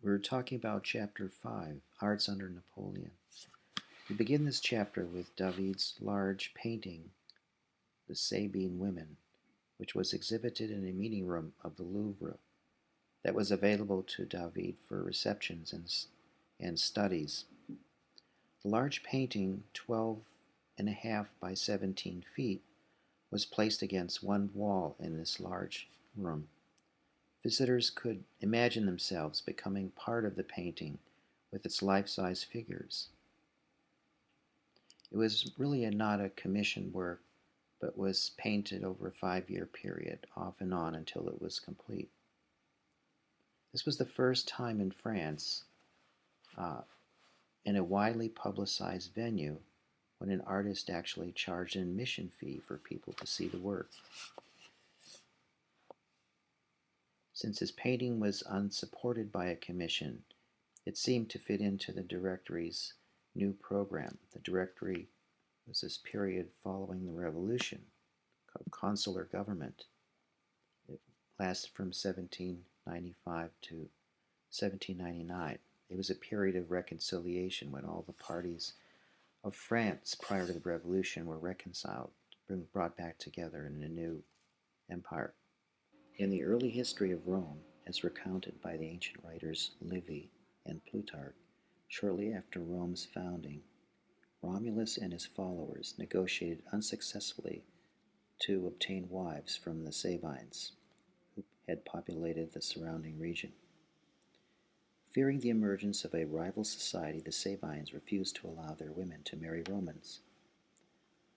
We're talking about Chapter 5, Arts under Napoleon. We begin this chapter with David's large painting, The Sabine Women, which was exhibited in a meeting room of the Louvre that was available to David for receptions and studies. The large painting, 12.5 by 17 feet, was placed against one wall in this large room. Visitors could imagine themselves becoming part of the painting with its life-size figures. It was really not a commissioned work, but was painted over a 5-year period, off and on, until it was complete. This was the first time in France, in a widely publicized venue, when an artist actually charged an admission fee for people to see the work. Since his painting was unsupported by a commission, it seemed to fit into the Directory's new program. The Directory was this period following the Revolution of consular government. It lasted from 1795 to 1799. It was a period of reconciliation when all the parties of France prior to the Revolution were reconciled, brought back together in a new empire. In the early history of Rome, as recounted by the ancient writers Livy and Plutarch, shortly after Rome's founding, Romulus and his followers negotiated unsuccessfully to obtain wives from the Sabines, who had populated the surrounding region. Fearing the emergence of a rival society, the Sabines refused to allow their women to marry Romans.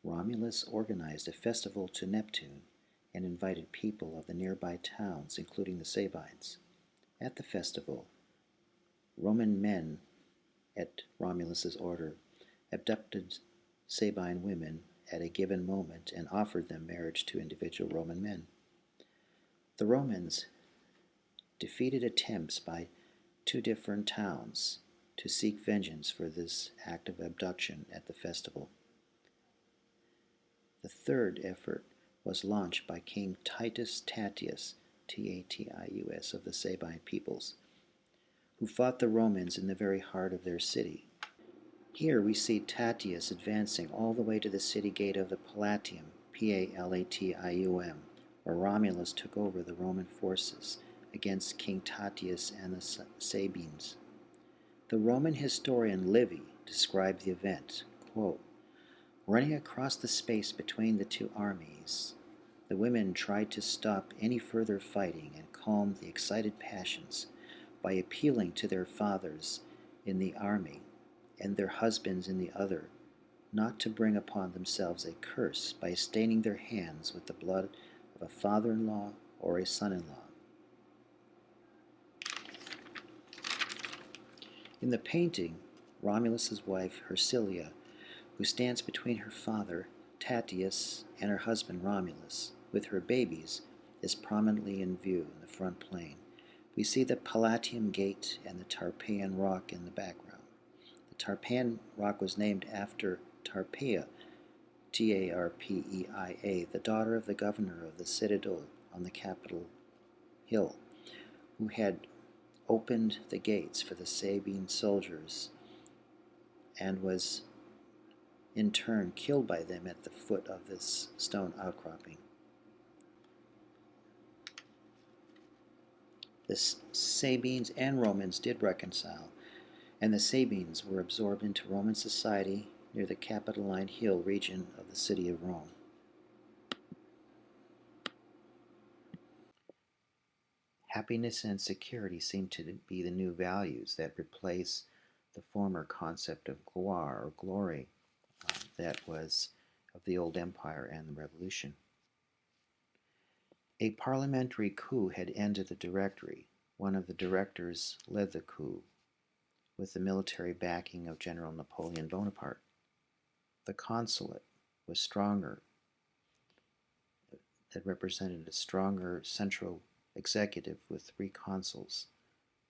Romulus organized a festival to Neptune and invited people of the nearby towns, including the Sabines. At the festival, Roman men, at Romulus's order, abducted Sabine women at a given moment and offered them marriage to individual Roman men. The Romans defeated attempts by 2 different towns to seek vengeance for this act of abduction at the festival. The third effort was launched by King Titus Tatius, Tatius, of the Sabine peoples, who fought the Romans in the very heart of their city. Here we see Tatius advancing all the way to the city gate of the Palatium, Palatium, where Romulus took over the Roman forces against King Tatius and the Sabines. The Roman historian Livy described the event, quote, "Running across the space between the 2 armies, the women tried to stop any further fighting and calm the excited passions by appealing to their fathers in the army and their husbands in the other not to bring upon themselves a curse by staining their hands with the blood of a father-in-law or a son-in-law." In the painting, Romulus's wife Hersilia, who stands between her father Tatius and her husband Romulus, with her babies, is prominently in view in the front plane. We see the Palatium Gate and the Tarpeian Rock in the background. The Tarpeian Rock was named after Tarpeia, Tarpeia, the daughter of the governor of the citadel on the Capitol Hill, who had opened the gates for the Sabine soldiers and was in turn killed by them at the foot of this stone outcropping. The Sabines and Romans did reconcile, and the Sabines were absorbed into Roman society near the Capitoline Hill region of the city of Rome. Happiness and security seem to be the new values that replace the former concept of gloire or glory that was of the old empire and the revolution. A parliamentary coup had ended the Directory. One of the directors led the coup with the military backing of General Napoleon Bonaparte. The consulate was stronger. It represented a stronger central executive with 3 consuls.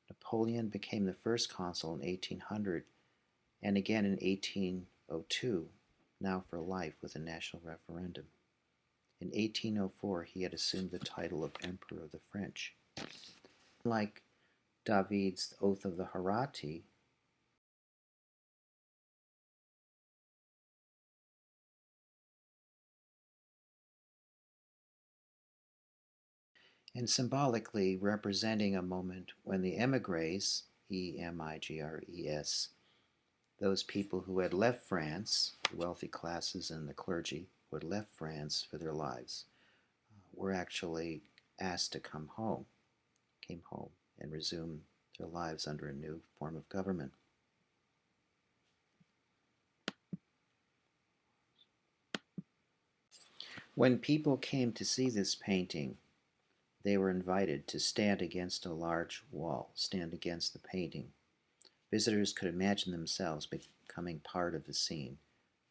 Napoleon became the first consul in 1800 and again in 1802, now for life with a national referendum. In 1804, he had assumed the title of Emperor of the French. Like David's Oath of the Harati, and symbolically representing a moment when the emigres, emigres, those people who had left France, the wealthy classes and the clergy who had left France for their lives, were actually asked to came home and resume their lives under a new form of government. When people came to see this painting, they were invited to stand against a large wall, stand against the painting. Visitors could imagine themselves becoming part of the scene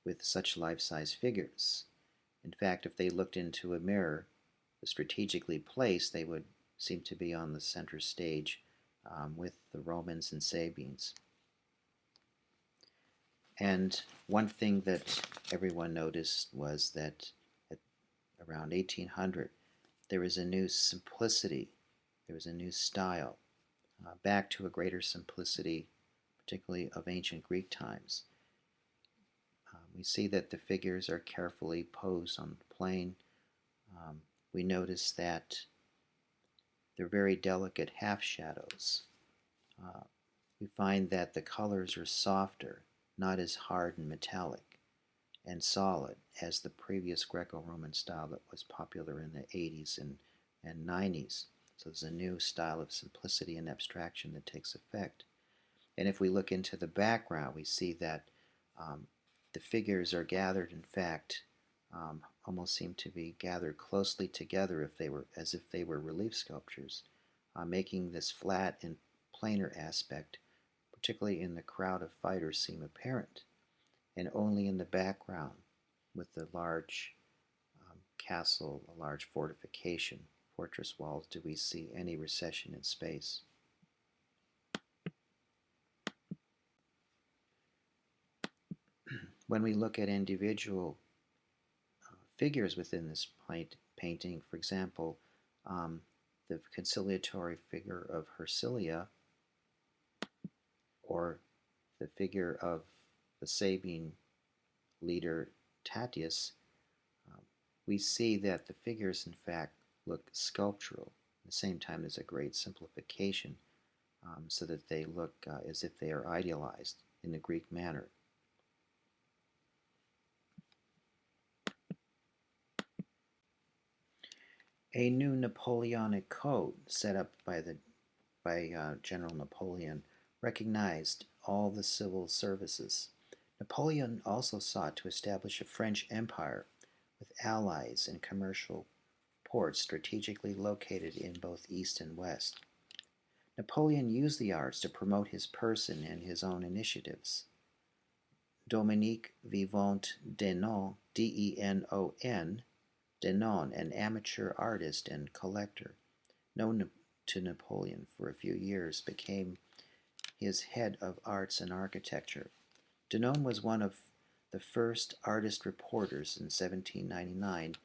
with such life-size figures. In fact, if they looked into a mirror strategically placed, they would seem to be on the center stage with the Romans and Sabines. And one thing that everyone noticed was that at around 1800, there was a new simplicity, there was a new style, back to a greater simplicity, particularly of ancient Greek times. We see that the figures are carefully posed on the plane. We notice that they're very delicate half shadows. We find that the colors are softer, not as hard and metallic and solid as the previous Greco-Roman style that was popular in the 80s and 90s. So there's a new style of simplicity and abstraction that takes effect. And if we look into the background, we see that the figures are gathered, in fact, almost seem to be gathered closely together as if they were relief sculptures, making this flat and planar aspect, particularly in the crowd of fighters, seem apparent. And only in the background, with the large castle, a large fortification, fortress walls, do we see any recession in space. When we look at individual figures within this painting, for example, the conciliatory figure of Hersilia, or the figure of the Sabine leader Tatius, we see that the figures, in fact, look sculptural. At the same time, there's a great simplification so that they look as if they are idealized in the Greek manner. A new Napoleonic code set up by General Napoleon recognized all the civil services. Napoleon also sought to establish a French empire with allies and commercial ports strategically located in both East and West. Napoleon used the arts to promote his person and his own initiatives. Dominique Vivant Denon, D-E-N-O-N, Denon, an amateur artist and collector, known to Napoleon for a few years, became his head of arts and architecture. Denon was one of the first artist reporters in 1799,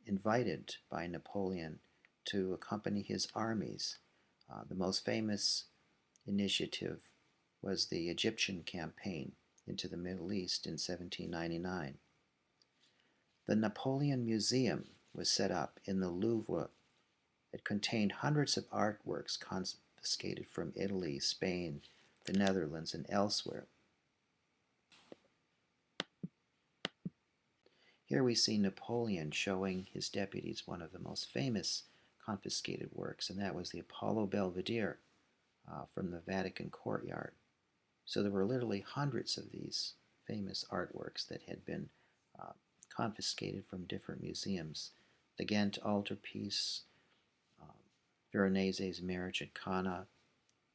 invited by Napoleon to accompany his armies. The most famous initiative was the Egyptian campaign into the Middle East in 1799. The Napoleon Museum was set up in the Louvre. It contained hundreds of artworks confiscated from Italy, Spain, the Netherlands, and elsewhere. Here we see Napoleon showing his deputies one of the most famous confiscated works, and that was the Apollo Belvedere from the Vatican courtyard. So there were literally hundreds of these famous artworks that had been confiscated from different museums. The Ghent altarpiece, Veronese's Marriage at Cana,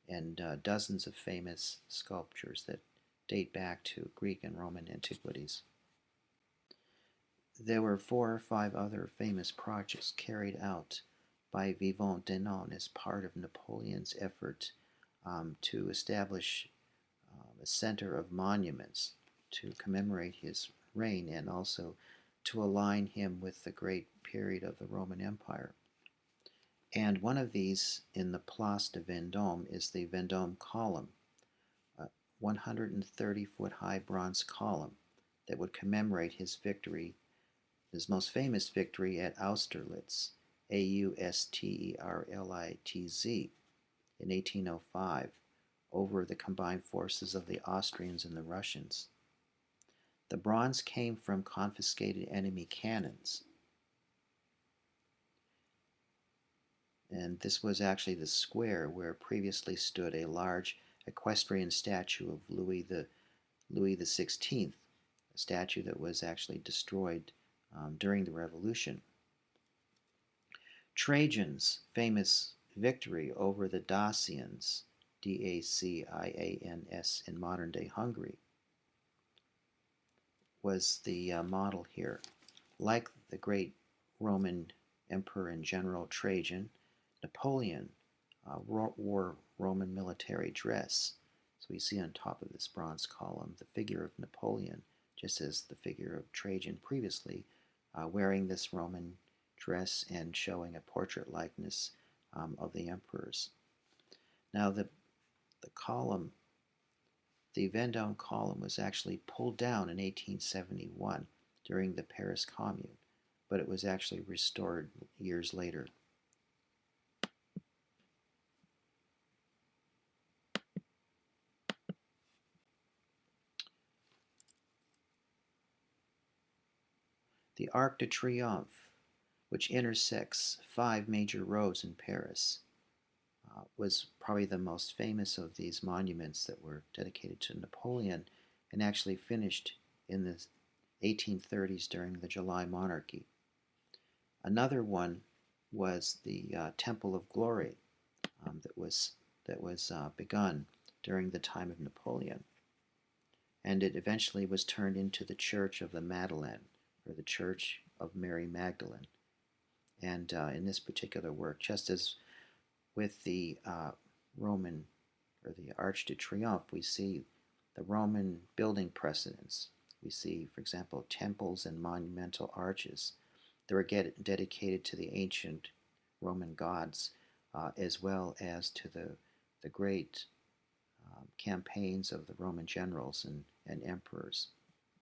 and dozens of famous sculptures that date back to Greek and Roman antiquities. There were 4 or 5 other famous projects carried out by Vivant Denon as part of Napoleon's effort to establish a center of monuments to commemorate his reign and also to align him with the great period of the Roman Empire. And one of these in the Place de Vendôme is the Vendôme column, a 130-foot high bronze column that would commemorate his victory, his most famous victory at Austerlitz, Austerlitz, in 1805, over the combined forces of the Austrians and the Russians. The bronze came from confiscated enemy cannons, and this was actually the square where previously stood a large equestrian statue of Louis XVI, a statue that was actually destroyed during the Revolution. Trajan's famous victory over the Dacians, Dacians, in modern-day Hungary, was the model here. Like the great Roman Emperor and General Trajan, Napoleon wore Roman military dress. So we see on top of this bronze column the figure of Napoleon, just as the figure of Trajan previously, wearing this Roman dress and showing a portrait likeness of the emperors. Now the column, the Vendôme column, was actually pulled down in 1871 during the Paris Commune, but it was actually restored years later. The Arc de Triomphe, which intersects 5 major roads in Paris, was probably the most famous of these monuments that were dedicated to Napoleon and actually finished in the 1830s during the July Monarchy. Another one was the Temple of Glory that was begun during the time of Napoleon, and it eventually was turned into the Church of the Madeleine, or the Church of Mary Magdalene. And in this particular work, just as with the Roman, or the Arch de Triomphe, we see the Roman building precedents. We see, for example, temples and monumental arches that were dedicated to the ancient Roman gods, as well as to the great campaigns of the Roman generals and emperors.